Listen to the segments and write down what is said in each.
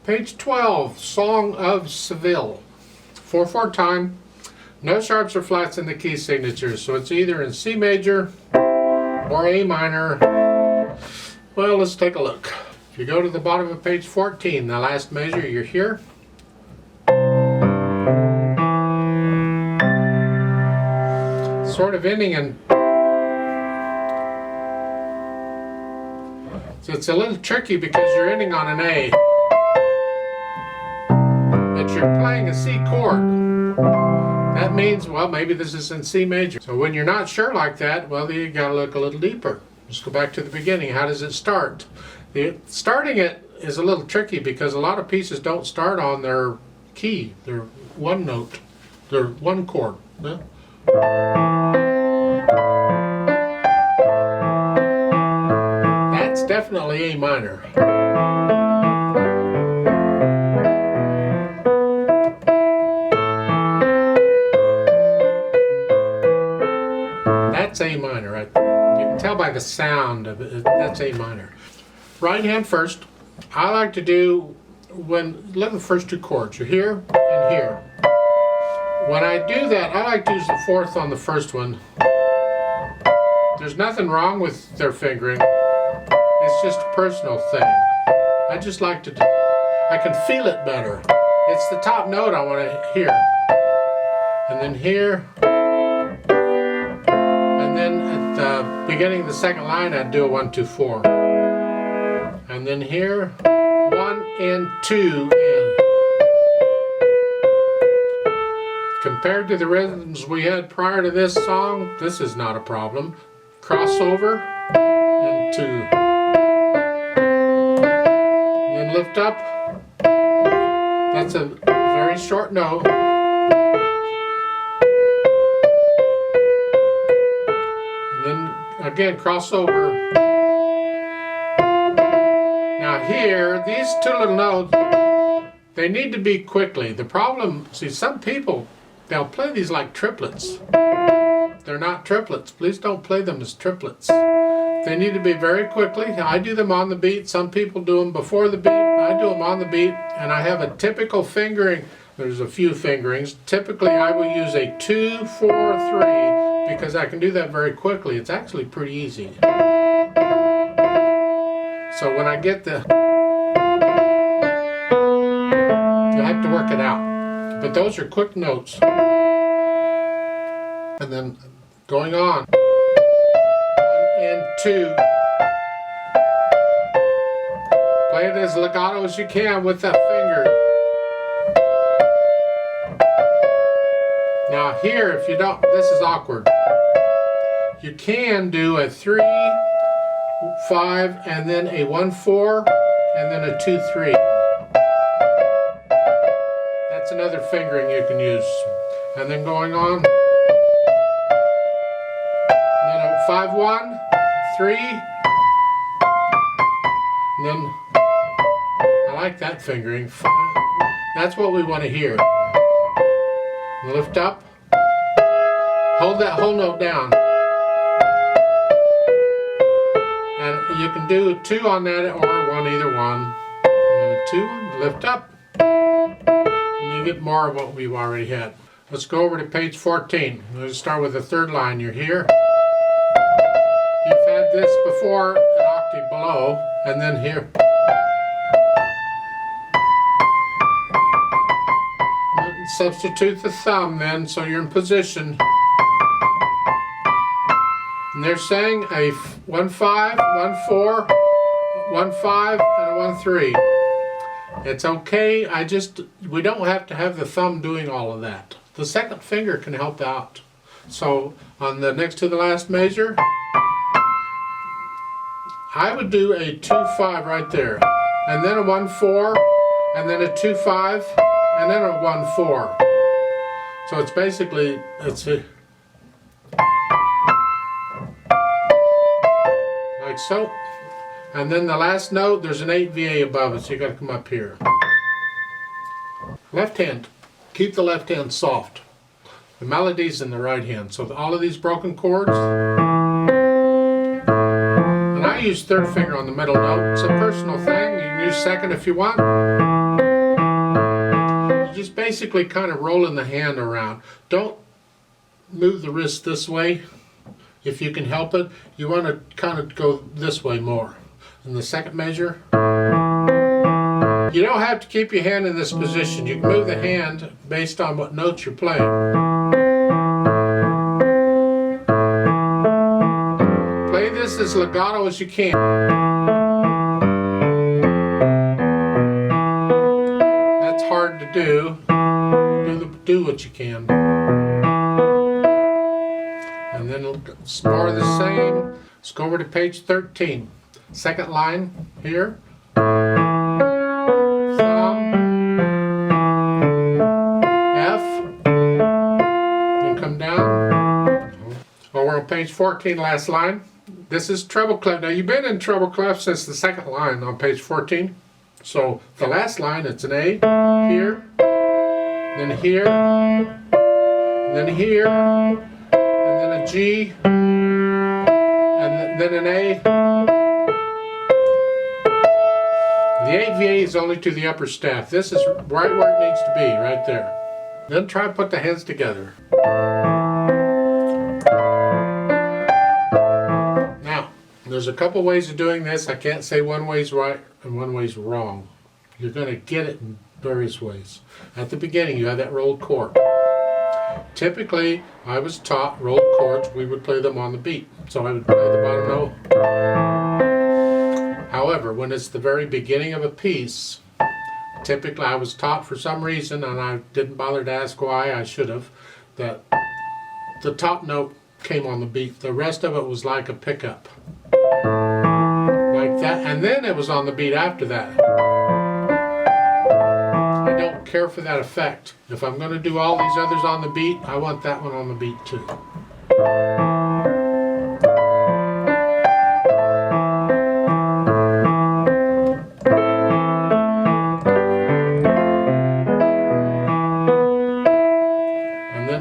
Page 12, Song of Seville. 4/4 time. No sharps or flats in the key signatures, so it's either in C major or A minor. Well, let's take a look. If you go to the bottom of page 14, the last measure, you're here. Sort of ending in. So it's a little tricky because you're ending on an A. But you're playing a C chord. That means, well, maybe this is in C major. So when you're not sure like that, well, you gotta look a little deeper. Let's go back to the beginning. How does it start? Starting it is a little tricky because a lot of pieces don't start on their key, their one note, their one chord. Yeah? That's definitely A minor. That's A minor right there. You can tell by the sound of it, that's A minor. Right hand first. I like to do, look at the first two chords. You're here and here. When I do that, I like to use the fourth on the first one. There's nothing wrong with their fingering. It's just a personal thing. I just like to do, I can feel it better. It's the top note I want to hear. And then here. And then at the beginning of the second line, I'd do a 1, 2, 4. And then here, 1 and 2 and. Compared to the rhythms we had prior to this song, this is not a problem. Crossover and 2. And then lift up. That's a very short note. And then again, crossover. Now here, these two little notes, they need to be quickly. The problem, see, some people, they'll play these like triplets. They're not triplets. Please don't play them as triplets. They need to be very quickly. I do them on the beat. Some people do them before the beat. I do them on the beat, and I have a typical fingering. There's a few fingerings. Typically, I will use a 2, 4, 3 because I can do that very quickly. It's actually pretty easy. So when I get the, you have to work it out. But those are quick notes. And then going on. 1 and 2. Play it as legato as you can with that finger. Now here, if you don't, this is awkward. You can do a 3, 5, and then a 1, 4, and then a 2, 3. That's another fingering you can use. And then going on. And then a 5, 1, 3. And then, I like that fingering. 5. That's what we want to hear. Lift up. Hold that whole note down. And you can do a 2 on that or 1, either one. And then a 2, lift up. And you get more of what we've already had. Let's go over to page 14. Let's start with the third line. You're here. You've had this before, an octave below, and then here. Substitute the thumb then, so you're in position. And they're saying a 1, 5, 1, 4, 1, 5, and a 1, 3. It's okay, we don't have to have the thumb doing all of that. The second finger can help out. So on the next to the last measure, I would do a 2, 5 right there. And then a 1, 4, and then a 2, 5, and then a 1, 4. So it's basically, it's a, like so. And then the last note, there's an 8 VA above it, so you got to come up here. Left hand, keep the left hand soft. The melody's in the right hand. So all of these broken chords, and I use third finger on the middle note. It's a personal thing. You can use second if you want. just basically kind of rolling the hand around. Don't move the wrist this way if you can help it. You want to kind of go this way more. In the second measure, you don't have to keep your hand in this position. You can move the hand based on what notes you're playing. Play this as legato as you can. That's hard to do. Do what you can. And then it's more of the same. Let's go over to page 13. Second line here. Thumb, F, then come down. Oh, we're on page 14, last line. This is treble clef. Now you've been in treble clef since the second line on page 14. So the last line, it's an A here, then here, then here, and then a G, and then an A. The AVA is only to the upper staff. This is right where it needs to be, right there. Then try to put the hands together. Now, there's a couple ways of doing this. I can't say one way's right and one way's wrong. You're going to get it in various ways. At the beginning, you have that rolled chord. Typically, I was taught rolled chords, we would play them on the beat. So I would play the bottom note. However, when it's the very beginning of a piece, typically I was taught for some reason, and I didn't bother to ask why, I should have, that the top note came on the beat. The rest of it was like a pickup. Like that, and then it was on the beat after that. I don't care for that effect. If I'm going to do all these others on the beat, I want that one on the beat too.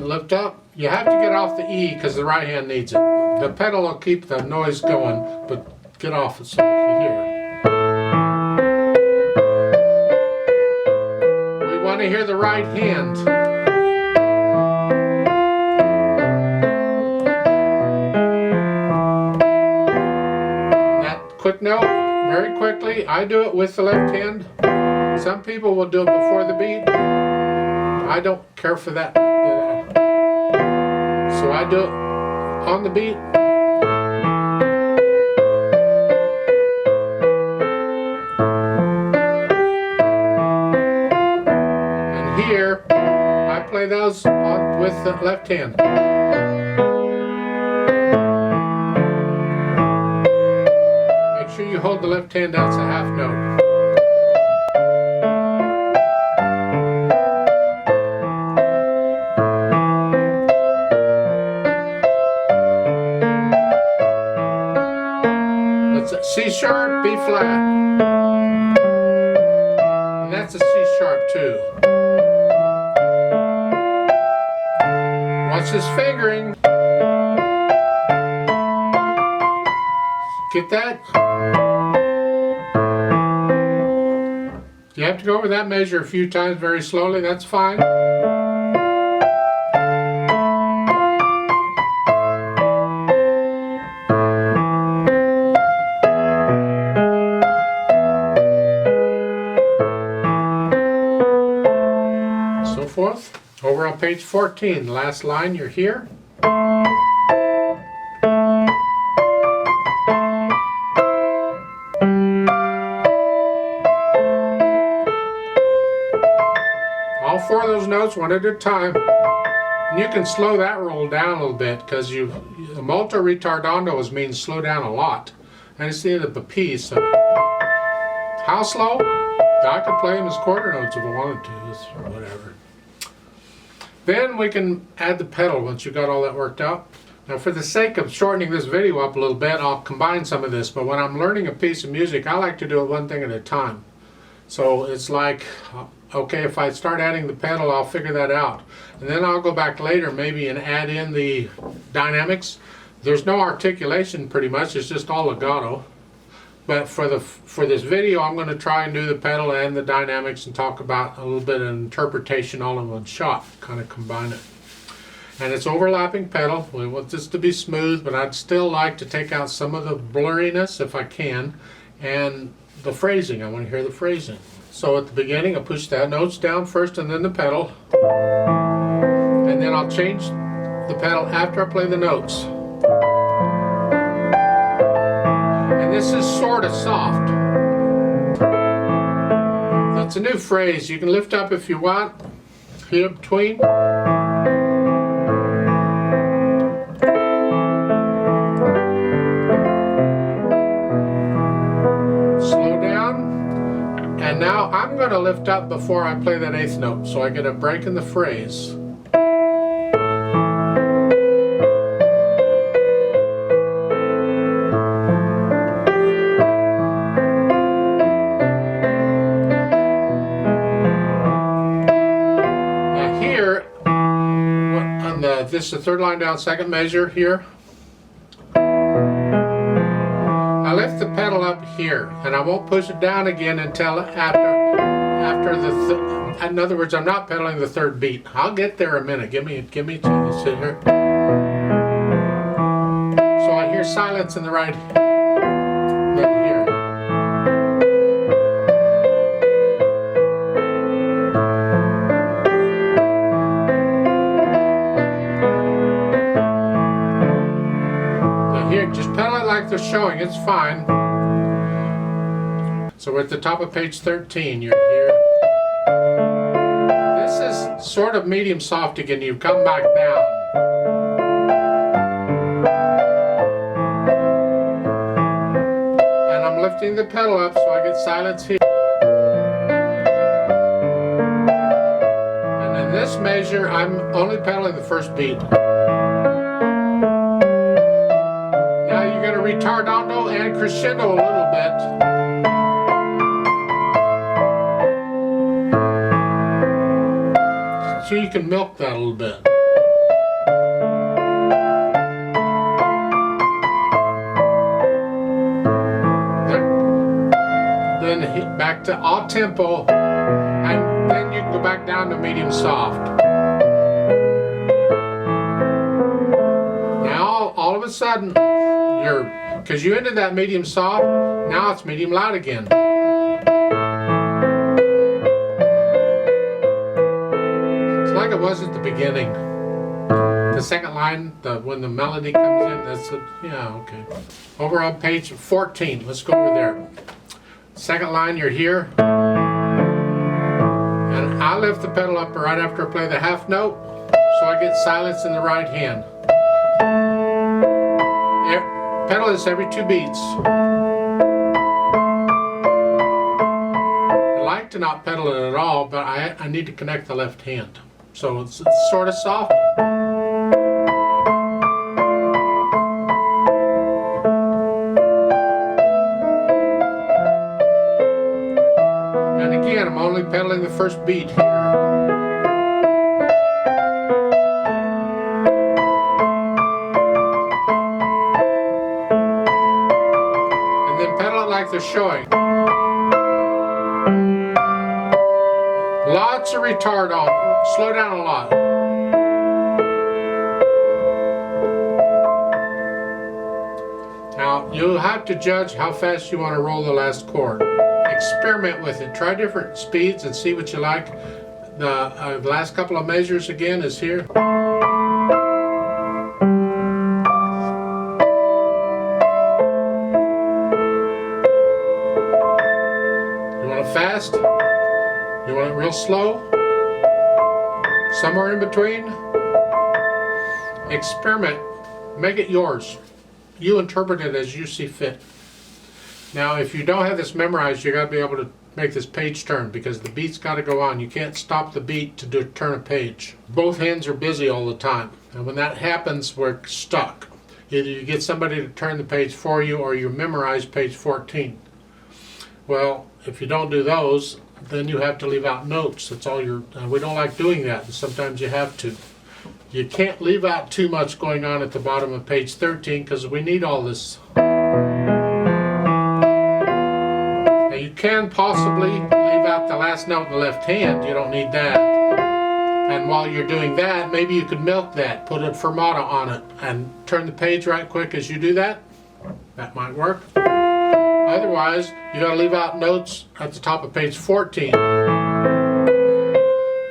Lift up. You have to get off the E because the right hand needs it. The pedal will keep the noise going, but get off it so you hear it. We want to hear the right hand. That quick note, very quickly. I do it with the left hand. Some people will do it before the beat. I don't care for that. So I do it on the beat. And here, I play those on with the left hand. Make sure you hold the left hand out, it's a half note. C sharp, B flat. And that's a C sharp too. Watch this fingering. Get that? You have to go over that measure a few times very slowly, that's fine. Forth. Over on page 14, the last line, you're here. All four of those notes one at a time. And you can slow that roll down a little bit because molto ritardando means slow down a lot. And it's the end of the piece. So how slow? I could play them as quarter notes if I wanted to, whatever. Then we can add the pedal once you've got all that worked out. Now for the sake of shortening this video up a little bit, I'll combine some of this, but when I'm learning a piece of music, I like to do it one thing at a time. So it's like, okay, if I start adding the pedal, I'll figure that out. And then I'll go back later maybe and add in the dynamics. There's no articulation pretty much, it's just all legato. But for this video, I'm going to try and do the pedal and the dynamics and talk about a little bit of interpretation all in one shot, kind of combine it. And it's overlapping pedal. We want this to be smooth, but I'd still like to take out some of the blurriness if I can, and the phrasing. I want to hear the phrasing. So at the beginning, I push that notes down first and then the pedal. And then I'll change the pedal after I play the notes. And this is sort of soft. That's a new phrase. You can lift up if you want, here between. Slow down. And now I'm going to lift up before I play that eighth note, so I get a break in the phrase. This is the third line down, second measure here. I lift the pedal up here, and I won't push it down again until after the. In other words, I'm not pedaling the third beat. I'll get there in a minute. Give me a chance. Sit here. So I hear silence in the right. Then here. Just pedal it like they're showing, it's fine. So we're at the top of page 13, you're here. This is sort of medium soft again, you come back down. And I'm lifting the pedal up so I get silence here. And in this measure, I'm only pedaling the first beat. Retardando and crescendo a little bit. So you can milk that a little bit. Then hit back to all tempo, and then you can go back down to medium soft. Now all of a sudden, because you ended that medium soft, now it's medium loud again. It's like it was at the beginning. The second line, when the melody comes in, that's it. Yeah, okay. Over on page 14, let's go over there. Second line, you're here. And I lift the pedal up right after I play the half note, so I get silence in the right hand. Pedal this every 2 beats. I like to not pedal it at all, but I need to connect the left hand. So it's sort of soft. And again, I'm only pedaling the first beat here. Like they're showing. Lots of retard on. Slow down a lot. Now you'll have to judge how fast you want to roll the last chord. Experiment with it. Try different speeds and see what you like. The last couple of measures again is here. Fast? You want it real slow? Somewhere in between? Experiment. Make it yours. You interpret it as you see fit. Now, if you don't have this memorized, you got to be able to make this page turn because the beat's got to go on. You can't stop the beat to turn a page. Both hands are busy all the time. And when that happens, we're stuck. Either you get somebody to turn the page for you or you memorize page 14. Well, if you don't do those, then you have to leave out notes. That's all we don't like doing that, and sometimes you have to. You can't leave out too much going on at the bottom of page 13 because we need all this. can possibly leave out the last note in the left hand. You don't need that. And while you're doing that, maybe you could milk that, put a fermata on it, and turn the page right quick as you do that. That might work. Otherwise, you gotta leave out notes at the top of page 14.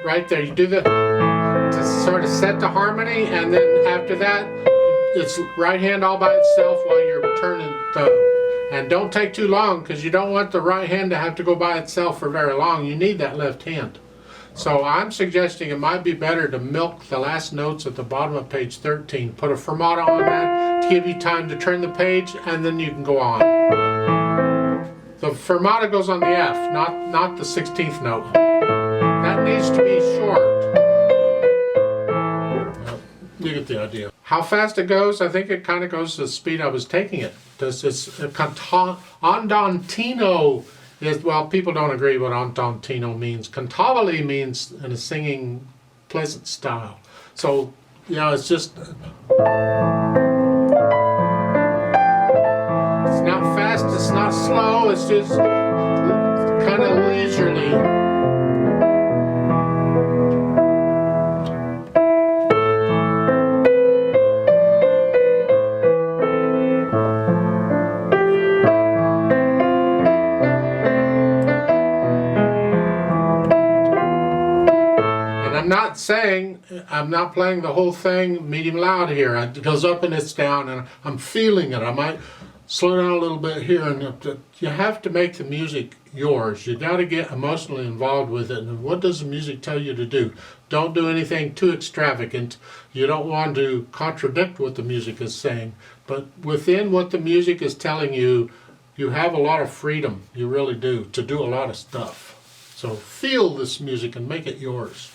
Right there, you do the, to sort of set the harmony, and then after that, it's right hand all by itself while you're turning the, and don't take too long because you don't want the right hand to have to go by itself for very long. You need that left hand. So I'm suggesting it might be better to milk the last notes at the bottom of page 13. Put a fermata on that to give you time to turn the page, and then you can go on. The fermata goes on the F, not the 16th note. That needs to be short. You get the idea. How fast it goes, I think it kind of goes to the speed I was taking it. It's andantino is, well, people don't agree what andantino means. Cantabile means in a singing pleasant style. So, yeah, it's just, it's not fast, it's not slow, it's just kind of leisurely. I'm not playing the whole thing medium loud here. It goes up and it's down, and I'm feeling it. I might slow down a little bit here, and you have to make the music yours. You got to get emotionally involved with it. And what does the music tell you to do? Don't do anything too extravagant. You don't want to contradict what the music is saying, but within what the music is telling you, you have a lot of freedom. You really do, to do a lot of stuff. So feel this music and make it yours.